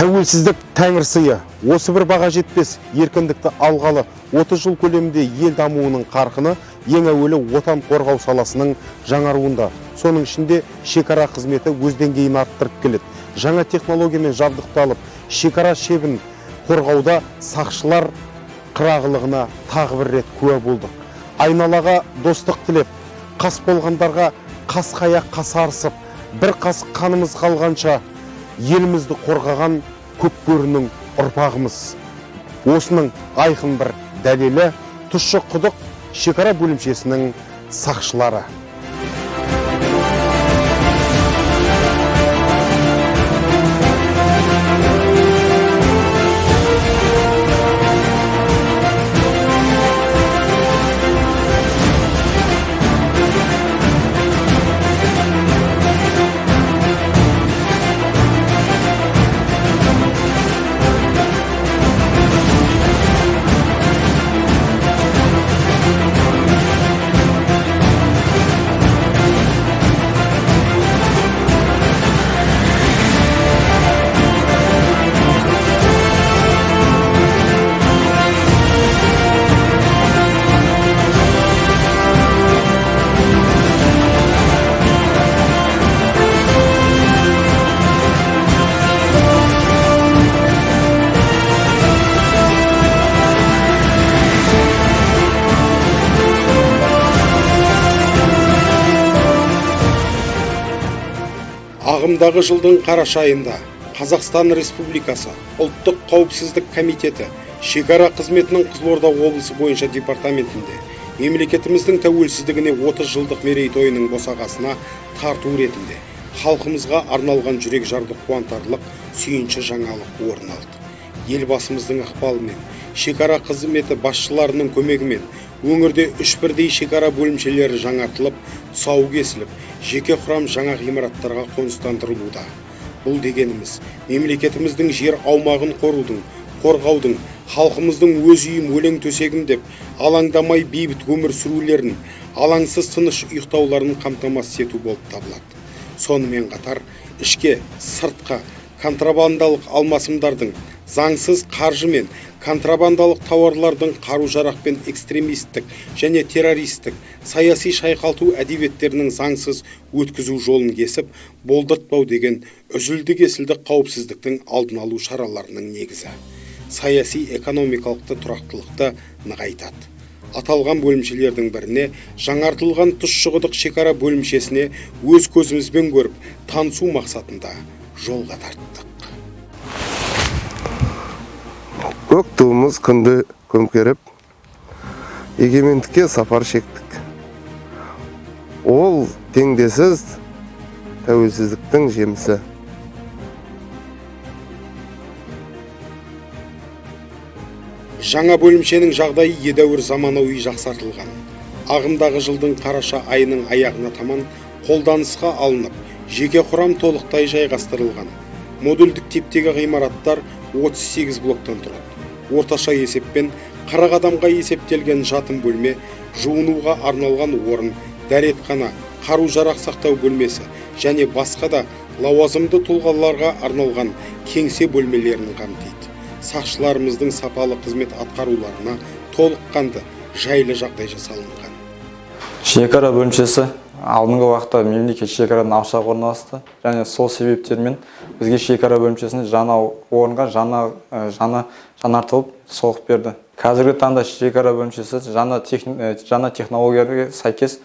Тәуелсіздік тәңір сыйы. Осы бір баға жетпес еркіндікті алғалы 30 жыл көлемінде ел дамуының қарқыны ең әуелі отан қорғау саласының жаңаруында. Соның ішінде шекара қызметі өз деңгейін арттырып келеді. Жаңа технологиямен жабдықталып, шекара шебін қорғауда сақшылар қырағылығына тағы бір рет куә болдық. Айналаға достық тілеп, қас болғандарға қас-қaya қасарысып, бір қас қанымыз қалғанша елімізді қорғаған көкбөрінің ұрпағымыз. Осының айқын бір дәлелі Тұщы құдық шекара бөлімшесінің сақшылары. Ағымдағы жылдың қараша айында Қазақстан Республикасы ұлттық қауіпсіздік комитеті шекара қызметінің Қызылорда облысы бойынша департаментінде мемлекетіміздің тәуелсіздігіне 30 жылдық мерейтойының босағасына тарту ретінде халқымызға арналған жүрек жарды қуантарлық сүйінші жаңалық орын алды. Елбасымыздың ықпалымен, шекара қызметі басшыларының көмегімен өңірде 3 бірдей шекара бөлімшелері жаңартылып, тұсауы кесіліп, жеке құрам жаңа ғимараттарға қоныстандырылуда. Бұл дегеніміз мемлекетіміздің жер аумағын қорғаудың, халқымыздың өз үйім өлең төсегім деп алаңдамай бейбіт өмір сүрулерін, алаңсыз тыныш ұйықтауларын қамтамасыз ету болып табылады. Сонымен қатар ішке, сыртқа контрабандалық алмасымдардың, заңсыз қаржы мен контрабандалық тауарлардың қару-жарақ пен экстремистік және террористік саяси шайқалту әдебиеттерінің заңсыз өткізу жолын кесіп, болдыртпау деген үзілді-кесілді қауіпсіздіктің алдын алу шараларының негізі. Саяси экономикалық тұрақтылықты нығайтады. Аталған бөлімшелердің біріне жаңартылған Тұщы құдық шекара бөлімшесіне өз көзімізбен көріп, танысу мақсатында жолға тарттық. Көк туымыз күнді көмкеріп, егемендікке сапар шектік. Ол теңдессіз тәуелсіздіктің жемісі. Жаңа бөлімшенің жағдайы едәуір заманауи жақсартылған. Ағымдағы жылдың қараша айының аяғына таман қолданысқа алынып, жеке құрам толықтай жайғастырылған. Модульдік типтегі ғимараттар 38 блоктан тұрады. Орташа есеппен 40 адамға есептелген жатын бөлме, жуынуға арналған орын, дәретхана, қару-жарақ сақтау бөлмесі және басқа да лауазымды тұлғаларға арналған кеңсе бөлмелерін қамтиды. Сақшыларымыздың сапалы қызмет атқаруларына толыққанды жайлы жағдай жасалынған. Шекара бөлімшесі алдыңғы уақытта мемлекет шекарадан алшақ орналасты, және сол себептермен бізге шекара бөлімшесін жаңа орынға жаңартылып соғып берді. Қазіргі таңда шекара бөлімшесі жаңа технологияға сәйкес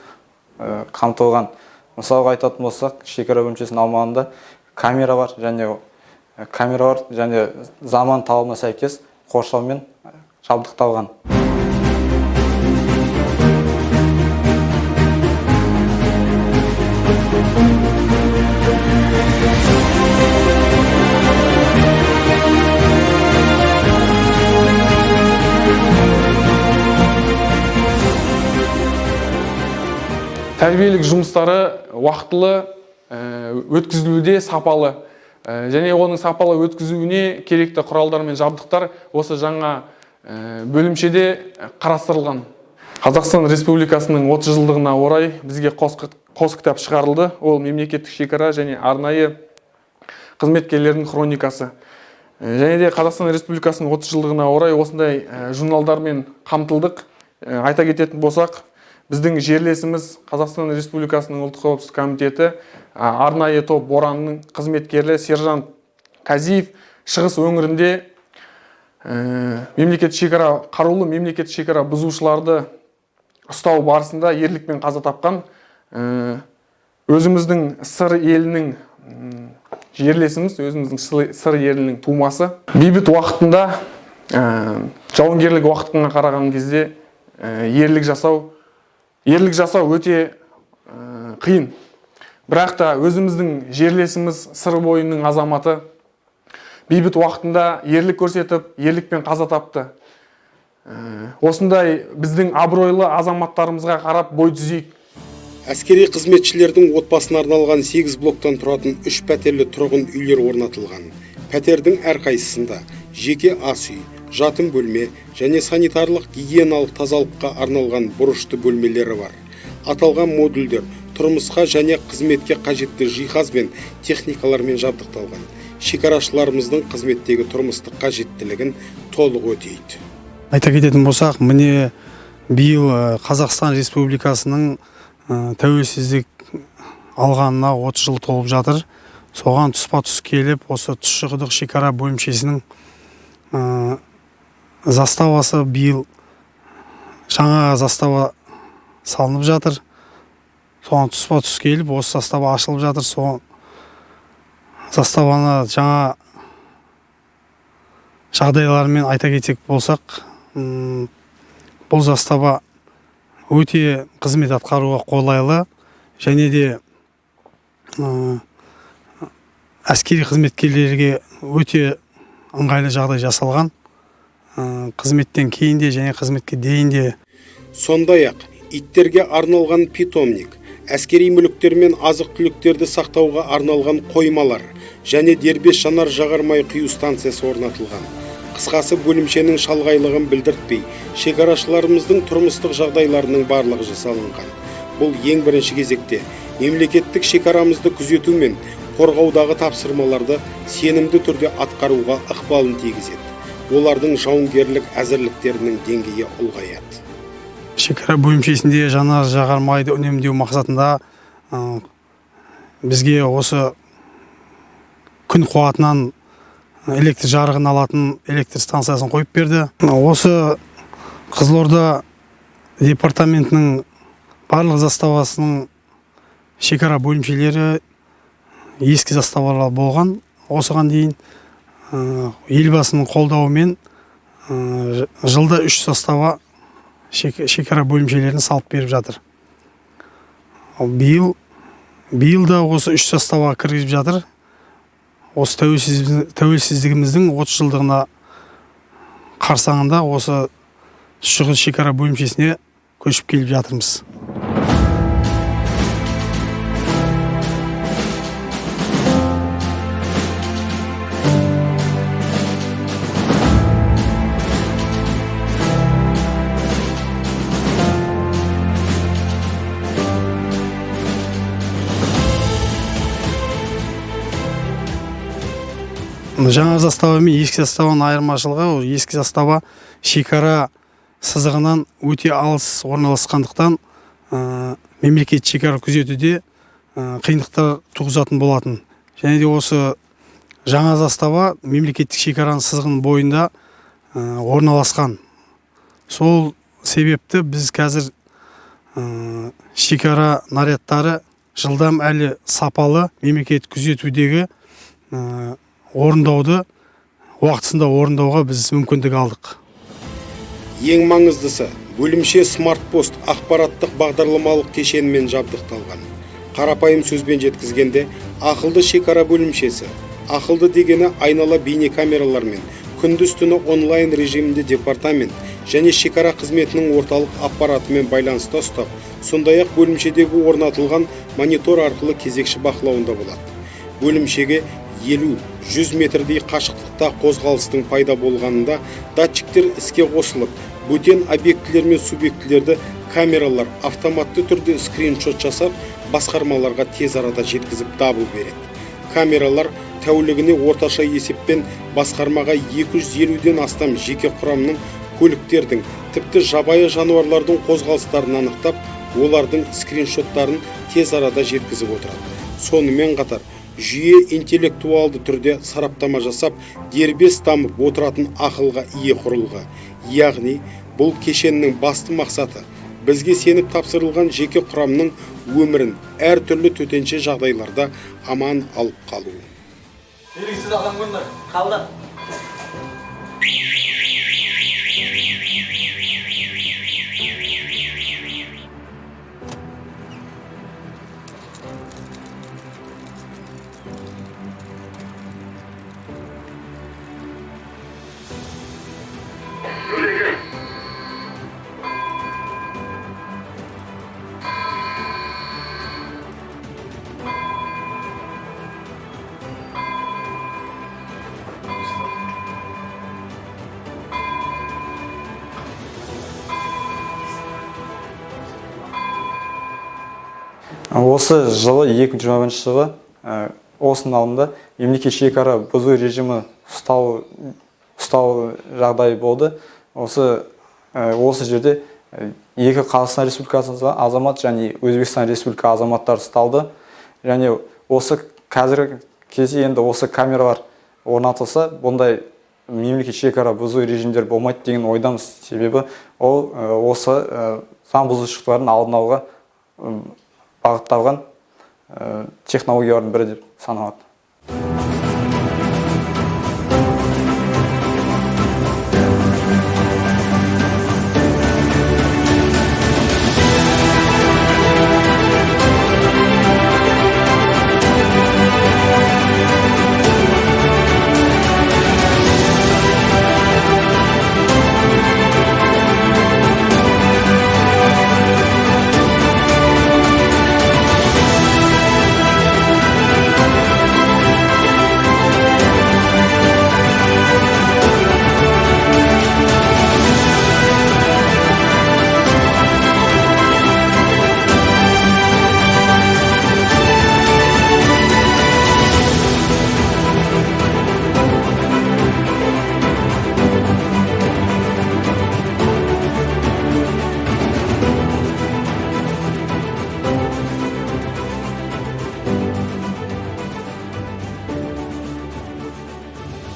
қамтылған. Мысалға айтатын болсақ, шекара бөлімшесінің аумағында камера бар және заман талабына сәйкес қоршаумен жабдықталған. Тәрбиелік жұмыстары уақытылы өткізілуде, сапалы. Және оның сапалы өткізуіне керекті құралдар мен жабдықтар осы жаңа бөлімшеде қарастырылған. Қазақстан Республикасының 30 жылдығына орай бізге қос кітап шығарылды. Ол мемлекеттік шекара және арнайы қызметкерлердің хроникасы. Және де Қазақстан Республикасының 30 жылдығына орай осындай журналдармен қамтылдық. Айта кететін болсақ, біздің жерлесіміз Қазақстан Республикасының ұлттық қауіпсіздік комитеті арнайы топ боранының қызметкері сержант Казиев шығыс өңірінде қарулы мемлекет шекара бұзушыларды ұстау барысында ерлікпен қаза тапқан өзіміздің сыр елінің жерлесіміз, өзіміздің сыр елінің тумасы. Бейбіт уақытында, жауынгерлік уақытына қараған кезде ерлік жасау өте қиын. Бірақ та өзіміздің жерлесіміз сыр бойының азаматы бейбіт уақытында ерлік көрсетіп, ерлікпен қаза тапты. Осындай біздің абыройлы азаматтарымызға қарап бой түзейік. Әскери қызметшілердің отбасына арналған 8 блоктан тұратын 3 пәтерлі тұрғын үйлер орнатылған. Пәтердің әрқайсысында жеке ас үй, жатын бөлме және санитарлық гигиеналық тазалыққа арналған бұрышты бөлмелері бар. Аталған модульдер тұрмысқа және қызметке қажетті жиһаз бен техникалармен жабдықталған. Шекарашыларымыздың қызметтегі тұрмыстық қажеттілігін толық өтейді. Айта кететін болсақ, міне биыл Қазақстан Республикасының тәуелсіздік алғанына 30 жыл толып жатыр. Соған тұспа-тұс келіп, осы тұщықұдық шекара бөлімшесінің заставасы биыл жаңа застава салынып жатыр. Соған тұспа-тұс келіп, осы застава ашылып жатыр. Соған заставаны жаңа жағдайлармен айта кетсек болсақ, бұл застава өте қызмет атқаруға қолайлы, және де әскери қызметкерлерге өте ыңғайлы жағдай жасалған. Қызметтен кейін де және қызметке дейін де. Сондай-ақ иттерге арналған питомник, әскери мүліктер мен азық-түліктерді сақтауға арналған қоймалар және дербес жанар жағармай құю станциясы орнатылған. Қысқасы, бөлімшенің шалғайлығын білдіртпей, шекарашыларымыздың тұрмыстық жағдайларының барлығы жасалынған. Бұл ең бірінші кезекте мемлекеттік шекарамызды күзету мен қорғаудағы тапсырмаларды сенімді түрде атқаруға ықпалын тигізеді. Олардың жауынгерлік әзірліктерінің деңгейі ұлғаяды. Шекара бөлімшесінде жанар жағармайды үнемдеу мақсатында бізге осы күн қуатынан электр жарығын алатын электр станциясын қойып берді. Осы Қызылорда департаментінің барлық заставасының шекара бөлімшелері ескі заставалар болған. Осыған дейін елбасының қолдауымен жылда 3 застава шекара бөлімшелерін салып беріп жатыр. Биыл да осы 3 застава кіргізіп жатыр. Осы тәуелсіздігіміздің 30 жылдығына қарсаңында осы тұщықұдық шекара бөлімшесіне көшіп келіп жатырмыз. Жаңа застава мен ескі заставаның айырмашылығы, ескі застава шекара сызығынан өте алыс орналасқандықтан мемлекет шекара күзетуде қиындықтар туғызатын болатын. Және де осы жаңа застава мемлекеттік шекараның сызығының бойында орналасқан. Сол себепті біз қазір шекара нарядтары жылдам әлі сапалы мемлекет күзетудегі уақытысында орындауға біз мүмкіндік алдық. Ең маңыздысы, бөлімше смарт-пост ақпараттық бағдарламалық кешенмен жабдықталған. Қарапайым сөзбен жеткізгенде, ақылды шекара бөлімшесі. Ақылды дегені айнала бейне камералармен, күндіз-түні онлайн режимінде департамент және шекара қызметінің орталық аппаратымен байланыста ұстап, сондай-ақ бөлімшедегі орнатылған монитор арқылы кезекші бақылауында болады. Бөлімшеге 50-100 метрдей қашықтықта қозғалыстың пайда болғанында датчиктер іске қосылып, бөтен объектілер мен субъектілерді камералар автоматты түрде скриншот жасап, басқармаларға тез арада жеткізіп дабыл береді. Камералар тәулігіне орташа есеппен басқармаға 250-ден астам жеке құрамның көліктердің, тіпті жабайы жануарлардың қозғалыстарын анықтап, олардың скриншоттарын тез арада жеткізіп отырады. Сонымен қатар, жүйе интеллектуалды түрде сараптама жасап, дербес дамып отыратын ақылға ие құрылғы. Яғни, бұл кешеннің басты мақсаты бізге сеніп тапсырылған жеке құрамның өмірін әртүрлі төтенше жағдайларда аман алып қалу. Белгісіз адам көрінді. Қалды. Осы жылы 2021 жылы осының алдында мемлекет шекара бұзу режимі ұстау жағдайы болды. Осы жерде екі Қазақстан Республикасы азамат және Өзбекстан Республика азаматтары ұсталды. Және осы қазіргі кезде енді осы камералар орнатылса, бұндай мемлекет шекара бұзу режимдер болмайды деген ойдамыз. Себебі ол осы заң бұзушылықтардың алдын алуға бағытталған технологиялардың бірі деп саналады.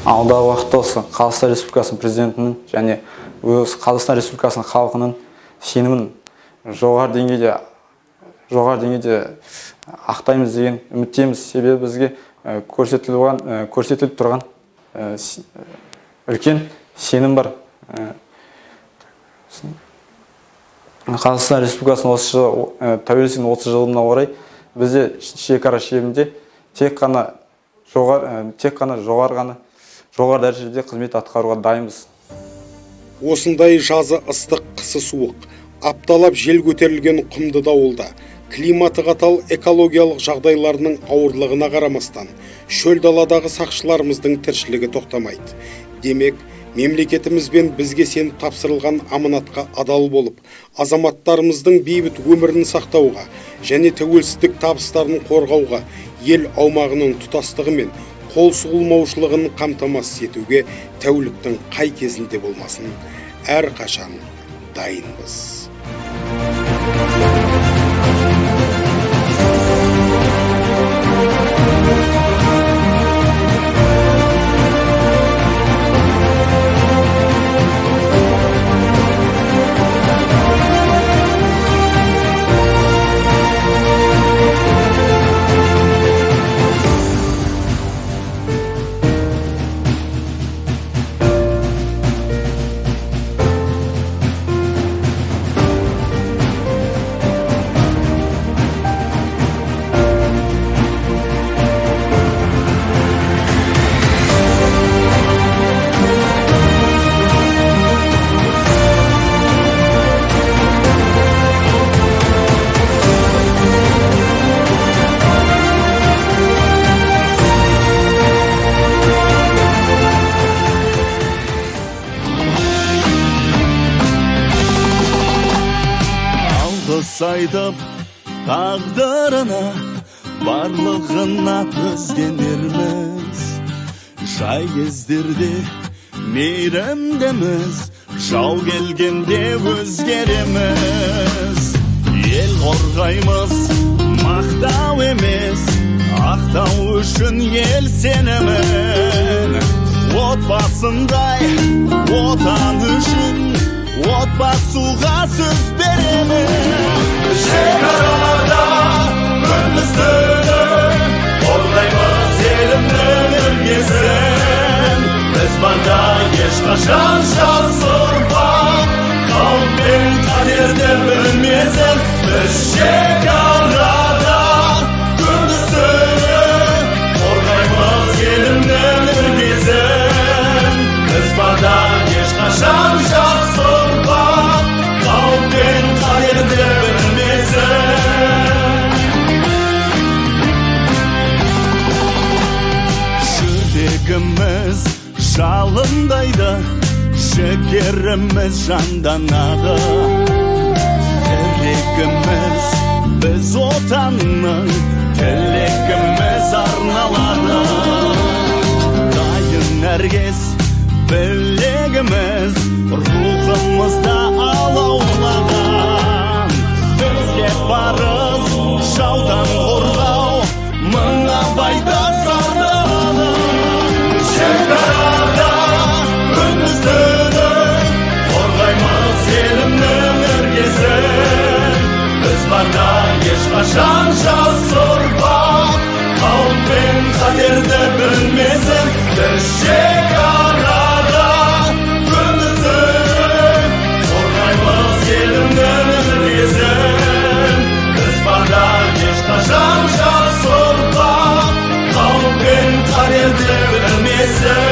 Алдағы уақытта осы Қазақстан Республикасының президентінің және өз Қазақстан Республикасының халқының сенімін жоғары деңгейде ақтаймыз деген үміттеміз. Себебі бізге көрсетіліп тұрған үлкен сенім бар. Қазақстан Республикасының осы жылы тәуелсіздігінің 30 жылдығына орай бізде шекара шебінде тек қана жоғары дәрежеде қызмет атқаруға дайынбыз. Осындай жазы ыстық, қысы суық, апталап жел көтерілген құмды дауылда, климаты қатал экологиялық жағдайларының ауырлығына қарамастан, шөл даладағы сақшыларымыздың тіршілігі тоқтамайды. Демек, мемлекетіміз бен бізге сеніп тапсырылған аманатқа адал болып, азаматтарымыздың бейбіт өмірін сақтауға және тәуелсіздік табыстарын қорғауға, ел аумағының тұтастығы мен қол сұғылмаушылығын қамтамасыз етуге тәуліктің қай кезінде болмасын, әрқашан дайынбыз. Saydım taqdırına барлығына өзгенерміз. Жай кездерде мейірімдіміз, жау келгенде өзгереміз. Ел қорғаймыз, мақтау емес, ақтау үшін ел сенімін. Отбасындай отан үшін отбасуға сөз беремін. Шекарада күндіз-түні қорғаймыз елімнің іргесін. Біз барда ешқашан жас ұрпақ қауіп пен қатерді білмесін. Біз шекарада күндіз-түні қорғаймыз елімнің іргесін. Біз барда ешқашан жас ұрпақ қауіп пен қатерді білмесін. Жүрегіміз жалындайды, жігеріміз жанданады. Тірегіміз біз отанның, тілегіміз арналады. Дайын әркез білегіміз, рухымызда алаулаған. Бізге парыз жаудан қорғау, мың абайда сарнады. Шекарада күндіз-түні қорғаймыз елімнің іргесін. Біз барда ешқашан жас ұрпақ қауіп пен қатерді білмесін. Біз шекарада күндіз-түні қорғаймыз елімнің іргесін. Біз барда ешқашан жас ұрпақ қауіп пен қатерді білмесін.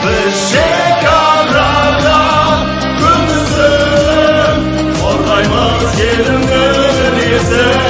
Biz şekarada gündüzün, orayımız yerimden yesin.